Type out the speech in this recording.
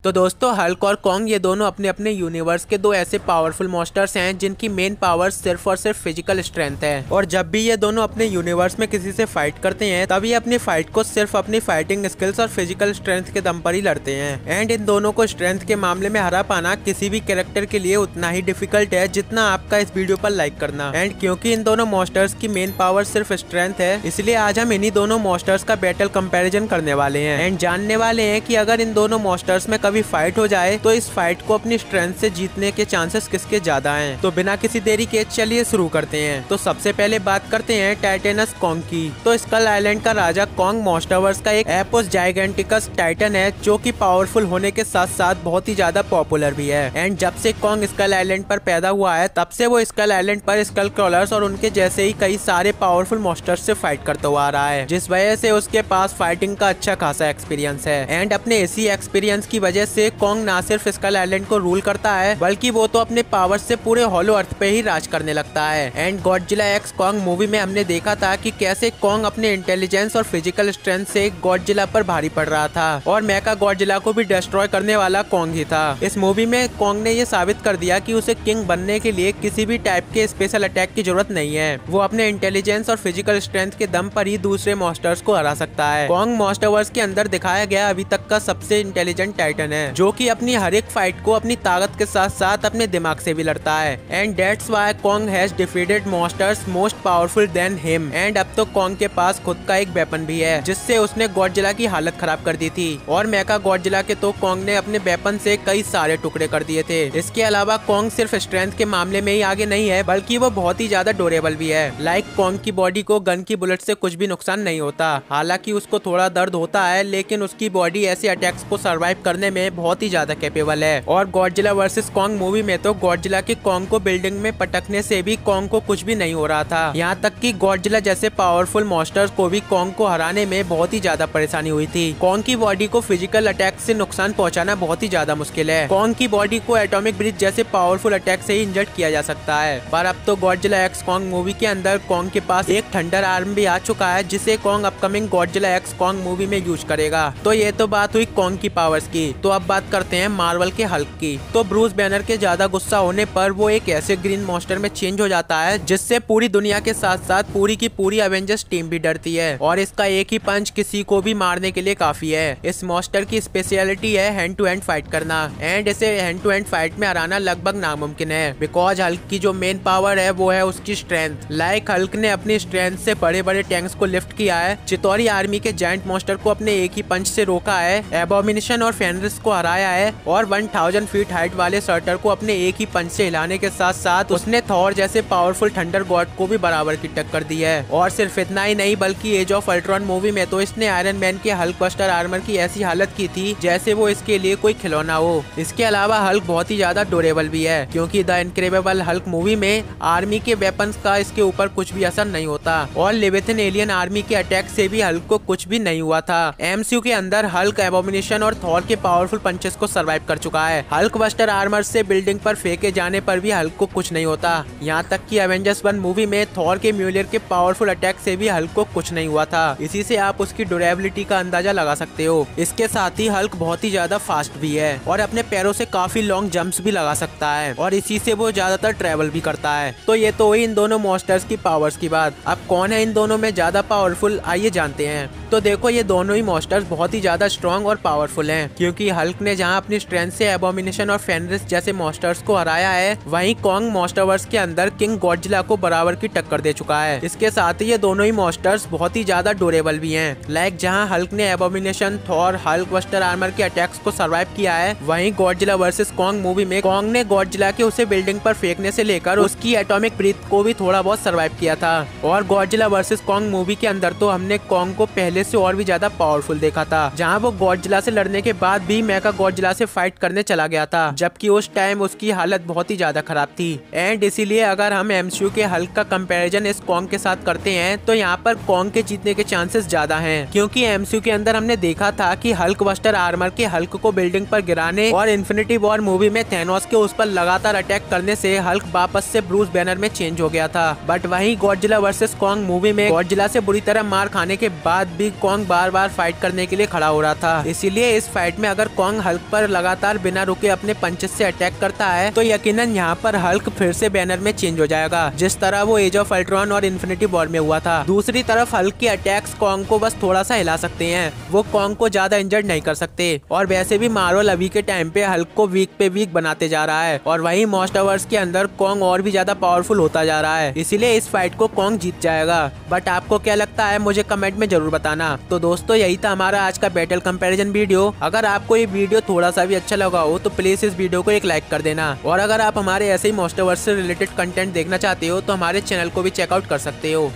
तो दोस्तों हल्क और कॉन्ग ये दोनों अपने अपने यूनिवर्स के दो ऐसे पावरफुल मॉन्स्टर्स हैं जिनकी मेन पावर सिर्फ और सिर्फ फिजिकल स्ट्रेंथ है। और जब भी ये दोनों अपने यूनिवर्स में किसी से फाइट करते हैं तब ये अपनी फाइट को सिर्फ अपनी फाइटिंग स्किल्स और फिजिकल स्ट्रेंथ के दम पर ही लड़ते हैं। एंड इन दोनों को स्ट्रेंथ के मामले में हरा पाना किसी भी कैरेक्टर के लिए उतना ही डिफिकल्ट है जितना आपका इस वीडियो पर लाइक करना। एंड क्योंकि इन दोनों मॉन्स्टर्स की मेन पावर सिर्फ स्ट्रेंथ है, इसलिए आज हम इन्हीं दोनों मॉन्स्टर्स का बैटल कंपैरिजन करने वाले हैं एंड जानने वाले हैं कि अगर इन दोनों मॉन्स्टर्स में कभी फाइट हो जाए तो इस फाइट को अपनी स्ट्रेंथ से जीतने के चांसेस किसके ज्यादा हैं। तो बिना किसी देरी के चलिए शुरू करते हैं। तो सबसे पहले बात करते हैं टाइटेनस कॉन्ग की। तो स्कल आइलैंड का राजा कॉन्ग मॉन्स्टरवर्स का एक एपोस जाइगेंटिकस टाइटन है जो कि पावरफुल होने के साथ साथ बहुत ही ज्यादा पॉपुलर भी है। एंड जब से कॉन्ग स्कल आइलैंड पर पैदा हुआ है तब से वो स्कल आइलैंड पर स्कल क्रॉलर्स और उनके जैसे ही कई सारे पावरफुल मॉन्स्टर्स से फाइट करता हुआ आ रहा है, जिस वजह से उसके पास फाइटिंग का अच्छा खासा एक्सपीरियंस है। एंड अपने इसी एक्सपीरियंस की वजह से कॉन्ग ना सिर्फ स्कल आइलैंड को रूल करता है बल्कि वो तो अपने पावर से पूरे हॉलो अर्थ पे ही राज करने लगता है। And Godzilla x Kong movie में हमने देखा था कि कैसे कॉन्ग अपने इंटेलिजेंस और फिजिकल स्ट्रेंथ से गॉडजिला पर भारी पड़ रहा था और मेका गॉडजिला को भी डिस्ट्रॉय करने वाला कॉन्ग ही था। इस मूवी में कॉन्ग ने ये साबित कर दिया कि उसे किंग बनने के लिए किसी भी टाइप के स्पेशल अटैक की जरूरत नहीं है, वो अपने इंटेलिजेंस और फिजिकल स्ट्रेंथ के दम पर ही दूसरे मॉन्स्टर्स को हरा सकता है। कॉन्ग मॉन्स्टरवर्स के अंदर दिखाया गया अभी तक का सबसे इंटेलिजेंट टाइटन है जो कि अपनी हर एक फाइट को अपनी ताकत के साथ साथ अपने दिमाग से भी लड़ता है। And that's why Kong has defeated monsters most powerful than him. And अब तो कॉन्ग के पास खुद का एक वेपन भी है जिससे उसने गॉडजिला की हालत खराब कर दी थी और मेका गॉडजिला के तो कॉन्ग ने अपने वेपन से कई सारे टुकड़े कर दिए थे। इसके अलावा कॉन्ग सिर्फ स्ट्रेंथ के मामले में ही आगे नहीं है बल्कि वो बहुत ही ज्यादा ड्यूरेबल भी है। लाइक कॉन्ग की बॉडी को गन की बुलेट से कुछ भी नुकसान नहीं होता, हालांकि उसको थोड़ा दर्द होता है लेकिन उसकी बॉडी ऐसे अटैक्स को सर्वाइव करने में बहुत ही ज्यादा कैपेबल है। और गॉडजिला वर्सेस कॉन्ग मूवी में तो गॉडजिला के कॉन्ग को बिल्डिंग में पटकने से भी कॉन्ग को कुछ भी नहीं हो रहा था, यहाँ तक कि गॉडजिला जैसे पावरफुल मॉन्स्टर्स को भी कॉन्ग को हराने में बहुत ही ज्यादा परेशानी हुई थी। कॉन्ग की बॉडी को फिजिकल अटैक से नुकसान पहुंचाना बहुत ही ज्यादा मुश्किल है। कॉन्ग की बॉडी को एटॉमिक ब्रीथ जैसे पावरफुल अटैक से ही इंजर्ड किया जा सकता है, पर अब तो गॉडजिला एक्स कॉन्ग मूवी के अंदर कॉन्ग के पास एक थंडर आर्म भी आ चुका है जिसे Kong upcoming Godzilla x Kong movie में यूज करेगा। तो ये तो बात हुई कॉन्ग की पावर्स की। तो अब बात करते हैं मार्वल के हल्क की। तो ब्रूस बैनर के ज्यादा गुस्सा होने पर वो एक ऐसे ग्रीन मॉन्स्टर में चेंज हो जाता है जिससे पूरी दुनिया के साथ साथ पूरी की पूरी एवेंजर्स टीम भी डरती है और इसका एक ही पंच किसी को भी मारने के लिए काफी है। इस मॉन्स्टर की स्पेशलिटी है हैंड टू हैंड फाइट करना एंड इसे हैंड टू हैंड फाइट में हराना लगभग नामुमकिन है बिकॉज हल्क की जो मेन पावर है वो है उसकी स्ट्रेंथ। लाइक हल्क ने अपनी स्ट्रेंथ से बड़े बड़े टैंक्स को लिफ्ट किया है, चितौरी आर्मी के जायंट मॉन्स्टर को अपने एक ही पंच से रोका है, एबोमिनेशन और फेनरिस को हराया है और 1000 फीट हाइट वाले सर्टर को अपने एक ही पंच से हिलाने के साथ साथ उसने थॉर जैसे पावरफुल थंडर गॉड को भी बराबर की टक्कर दी है। और सिर्फ इतना ही नहीं बल्कि एज ऑफ अल्ट्रॉन मूवी में तो इसने आयरन मैन के हल्क बस्टर आर्मर की ऐसी हालत की थी जैसे वो इसके लिए कोई खिलौना हो। इसके अलावा हल्क बहुत ही ज्यादा ड्यूरेबल भी है क्योंकि द इनक्रेडिबल हल्क मूवी में आर्मी के वेपन्स का इसके ऊपर कुछ भी असर नहीं होता और लेविथिन एलियन आर्मी के अटैक से भी हल्क को कुछ भी नहीं हुआ था। एमसीयू के अंदर हल्क एबोमिनेशन और थॉर के पावरफुल पंचेस को सर्वाइव कर चुका है। हल्क बस्टर आर्मर से बिल्डिंग पर फेंके जाने पर भी हल्क को कुछ नहीं होता, यहाँ तक कि एवेंजर्स 1 मूवी में थॉर के म्यूलियर के पावरफुल अटैक से भी हल्क को कुछ नहीं हुआ था। इसी से आप उसकी ड्यूरेबिलिटी का अंदाजा लगा सकते हो। इसके साथ ही हल्क बहुत ही ज्यादा फास्ट भी है और अपने पैरों से काफी लॉन्ग जंप्स भी लगा सकता है और इसी से वो ज्यादातर ट्रेवल भी करता है। तो ये तो हुई इन दोनों मॉन्स्टर्स की पावर्स की बात। अब कौन है इन दोनों में ज्यादा पावरफुल, आइए जानते हैं। तो देखो ये दोनों ही मॉन्स्टर्स बहुत ही ज्यादा स्ट्रॉन्ग और पावरफुल हैं क्योंकि हल्क ने जहां अपनी स्ट्रेंथ से एबोमिनेशन और फेनरिस जैसे मॉन्स्टर्स को हराया है वहीं कॉन्ग मॉन्स्टरवर्स के अंदर किंग गॉडजिला को बराबर की टक्कर दे चुका है। इसके साथ ही ये दोनों ही मॉन्स्टर्स बहुत ही ज्यादा ड्यूरेबल भी हैं। लाइक जहां हल्क ने Abomination, Thor, Hulk buster armour के अटैक्स को सर्वाइव किया है वहीं गॉडजिला वर्सेस कॉन्ग मूवी में कॉन्ग ने गॉडजिला के उसे बिल्डिंग पर फेंकने से लेकर उसकी एटॉमिक ब्रीथ को भी थोड़ा बहुत सर्वाइव किया था। और गॉडजिला वर्सेस कॉन्ग मूवी के अंदर तो हमने कॉन्ग को पहले से और भी ज्यादा पावरफुल देखा था जहाँ वो गॉडजिला से लड़ने के बाद भी मेका गॉडजिला से फाइट करने चला गया था जबकि उस टाइम उसकी हालत बहुत ही ज्यादा खराब थी। एंड इसीलिए अगर हम एमसीयू के हल्क का कंपैरिजन इस कॉन्ग के साथ करते हैं तो यहाँ पर कॉन्ग के जीतने के चांसेस ज्यादा हैं क्योंकि एमसीयू के अंदर हमने देखा था कि हल्क बस्टर आर्मर के हल्क को बिल्डिंग पर गिराने और इन्फिनिटी वॉर मूवी में थैनोस के उस पर लगातार अटैक करने से हल्क वापस से ब्रूस बैनर में चेंज हो गया था। बट वहीं गॉडजिला वर्सेस कॉन्ग मूवी में गॉडजिला से बुरी तरह मार खाने के बाद भी कॉन्ग बार बार फाइट करने के लिए खड़ा हो रहा था। इसीलिए इस फाइट में अगर कॉन्ग हल्क पर लगातार बिना रुके अपने पंचेस से अटैक करता है तो यकीनन यहाँ पर हल्क फिर से बैनर में चेंज हो जाएगा, जिस तरह वो एज ऑफ अल्ट्रॉन और इन्फिनिटी वॉर में हुआ था। दूसरी तरफ हल्क के अटैक्स कॉन्ग को बस थोड़ा सा हिला सकते हैं, वो कॉन्ग को ज्यादा इंजर्ड नहीं कर सकते। और वैसे भी मार्वल अभी के टाइम पे हल्क को वीक पे वीक बनाते जा रहा है और वही मॉन्स्टरवर्स के अंदर कॉन्ग और भी ज्यादा पावरफुल होता जा रहा है, इसीलिए इस फाइट को कॉन्ग जीत जाएगा। बट आपको क्या लगता है मुझे कमेंट में जरूर बताना। तो दोस्तों यही था हमारा आज का बैटल कंपैरिजन वीडियो। अगर आपको ये वीडियो थोड़ा सा भी अच्छा लगा हो तो प्लीज इस वीडियो को एक लाइक कर देना, और अगर आप हमारे ऐसे ही मॉन्स्टरवर्स से रिलेटेड कंटेंट देखना चाहते हो तो हमारे चैनल को भी चेकआउट कर सकते हो।